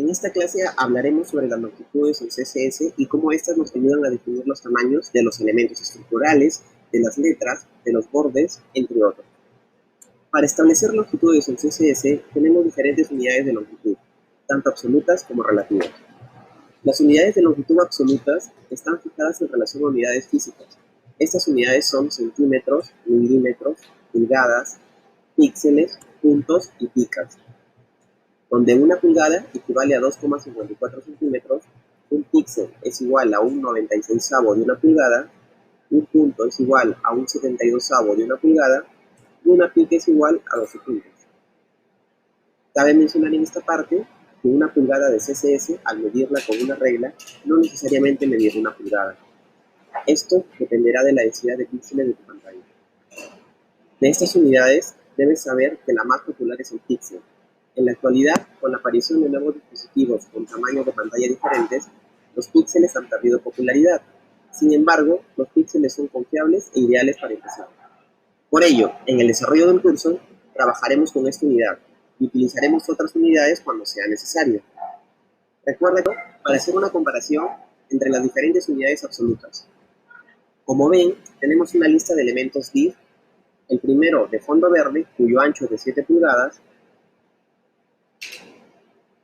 En esta clase hablaremos sobre las longitudes en CSS y cómo éstas nos ayudan a definir los tamaños de los elementos estructurales, de las letras, de los bordes, entre otros. Para establecer longitudes en CSS tenemos diferentes unidades de longitud, tanto absolutas como relativas. Las unidades de longitud absolutas están fijadas en relación a unidades físicas. Estas unidades son centímetros, milímetros, pulgadas, píxeles, puntos y picas, donde una pulgada equivale a 2,54 centímetros, un píxel es igual a un 96avo de una pulgada, un punto es igual a un 72avo de una pulgada y una pica es igual a 12 puntos. Cabe mencionar en esta parte que una pulgada de CSS, al medirla con una regla, no necesariamente medir una pulgada. Esto dependerá de la densidad de píxeles de tu pantalla. De estas unidades, debes saber que la más popular es el píxel. En la actualidad, con la aparición de nuevos dispositivos con tamaños de pantalla diferentes, los píxeles han perdido popularidad. Sin embargo, los píxeles son confiables e ideales para empezar. Por ello, en el desarrollo del curso, trabajaremos con esta unidad y utilizaremos otras unidades cuando sea necesario. Recuerda para hacer una comparación entre las diferentes unidades absolutas. Como ven, tenemos una lista de elementos div, el primero de fondo verde, cuyo ancho es de 7 pulgadas,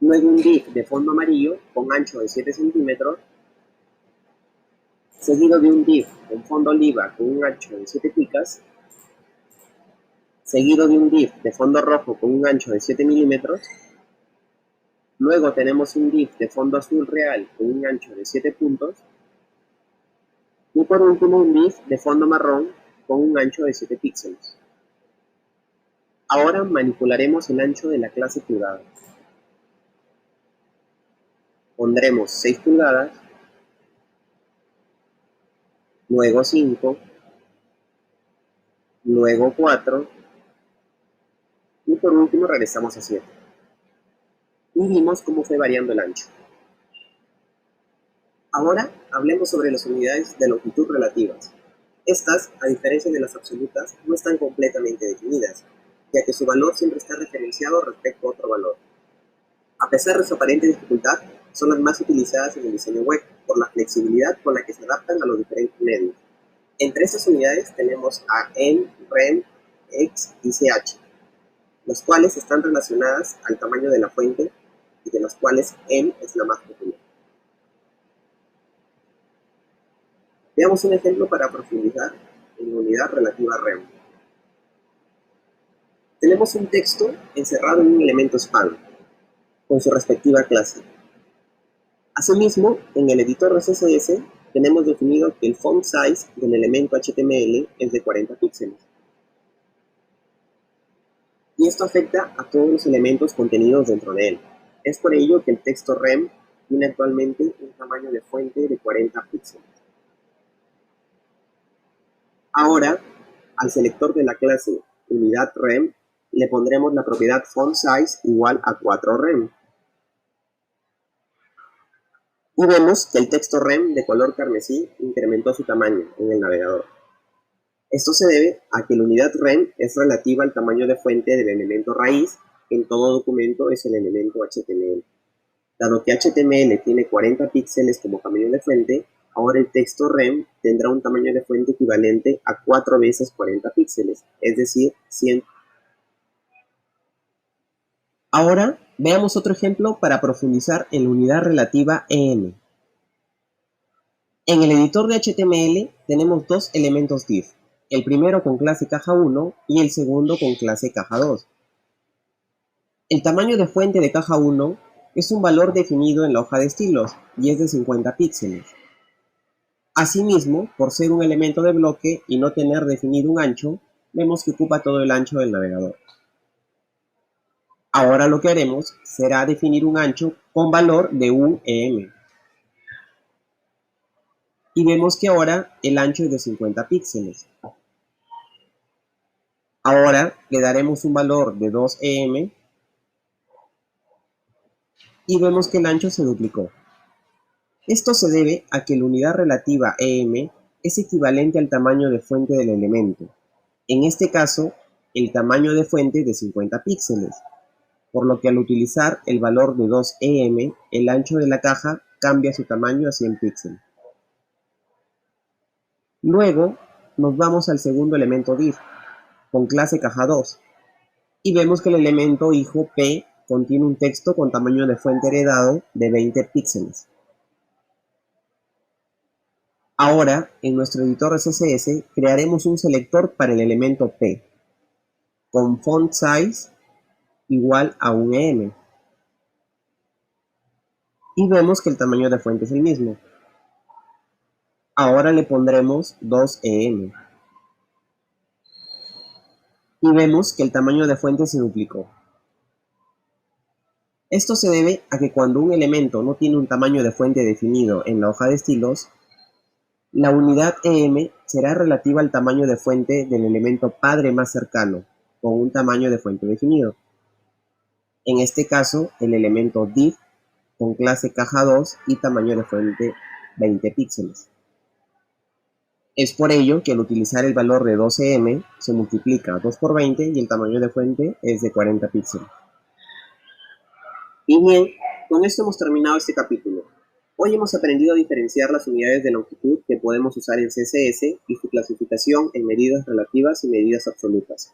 luego un div de fondo amarillo con ancho de 7 centímetros, seguido de un div con fondo oliva con un ancho de 7 picas, seguido de un div de fondo rojo con un ancho de 7 milímetros, luego tenemos un div de fondo azul real con un ancho de 7 puntos, y por último un div de fondo marrón con un ancho de 7 píxeles. Ahora manipularemos el ancho de la clase pulgada. Pondremos 6 pulgadas, luego 5, luego 4, y por último regresamos a 7. Y vimos cómo fue variando el ancho. Ahora hablemos sobre las unidades de longitud relativas. Estas, a diferencia de las absolutas, no están completamente definidas, ya que su valor siempre está referenciado respecto a otro valor. A pesar de su aparente dificultad, son las más utilizadas en el diseño web, por la flexibilidad con la que se adaptan a los diferentes medios. Entre estas unidades tenemos a en, rem, ex y ch, las cuales están relacionadas al tamaño de la fuente y de las cuales en es la más popular. Veamos un ejemplo para profundizar en la unidad relativa a rem. Tenemos un texto encerrado en un elemento span, con su respectiva clase. Asimismo, en el editor de CSS tenemos definido que el font size del elemento HTML es de 40 píxeles. Y esto afecta a todos los elementos contenidos dentro de él. Es por ello que el texto rem tiene actualmente un tamaño de fuente de 40 píxeles. Ahora, al selector de la clase unidad rem, le pondremos la propiedad font size igual a 4 rem. Y vemos que el texto rem de color carmesí incrementó su tamaño en el navegador. Esto se debe a que la unidad rem es relativa al tamaño de fuente del elemento raíz, que en todo documento es el elemento HTML. Dado que HTML tiene 40 píxeles como tamaño de fuente, ahora el texto rem tendrá un tamaño de fuente equivalente a 4 veces 40 píxeles, es decir, 100. Ahora veamos otro ejemplo para profundizar en la unidad relativa en. En el editor de HTML tenemos dos elementos div, el primero con clase caja 1 y el segundo con clase caja 2. El tamaño de fuente de caja 1 es un valor definido en la hoja de estilos y es de 50 píxeles. Asimismo, por ser un elemento de bloque y no tener definido un ancho, vemos que ocupa todo el ancho del navegador. Ahora lo que haremos será definir un ancho con valor de un em. Y vemos que ahora el ancho es de 50 píxeles. Ahora le daremos un valor de 2 em y vemos que el ancho se duplicó. Esto se debe a que la unidad relativa em es equivalente al tamaño de fuente del elemento. En este caso, el tamaño de fuente es de 50 píxeles. por lo que al utilizar el valor de 2em, el ancho de la caja cambia su tamaño a 100 píxeles. Luego nos vamos al segundo elemento div, con clase caja2, y vemos que el elemento hijo P contiene un texto con tamaño de fuente heredado de 20 píxeles. Ahora, en nuestro editor CSS, crearemos un selector para el elemento P, con font size igual a 1em. Y vemos que el tamaño de fuente es el mismo. Ahora le pondremos 2em. Y vemos que el tamaño de fuente se duplicó. Esto se debe a que cuando un elemento no tiene un tamaño de fuente definido en la hoja de estilos, la unidad em será relativa al tamaño de fuente del elemento padre más cercano, con un tamaño de fuente definido. En este caso, el elemento div con clase caja2 y tamaño de fuente 20 píxeles. Es por ello que al utilizar el valor de 12em se multiplica 2 por 20 y el tamaño de fuente es de 40 píxeles. Y bien, con esto hemos terminado este capítulo. Hoy hemos aprendido a diferenciar las unidades de longitud que podemos usar en CSS y su clasificación en medidas relativas y medidas absolutas.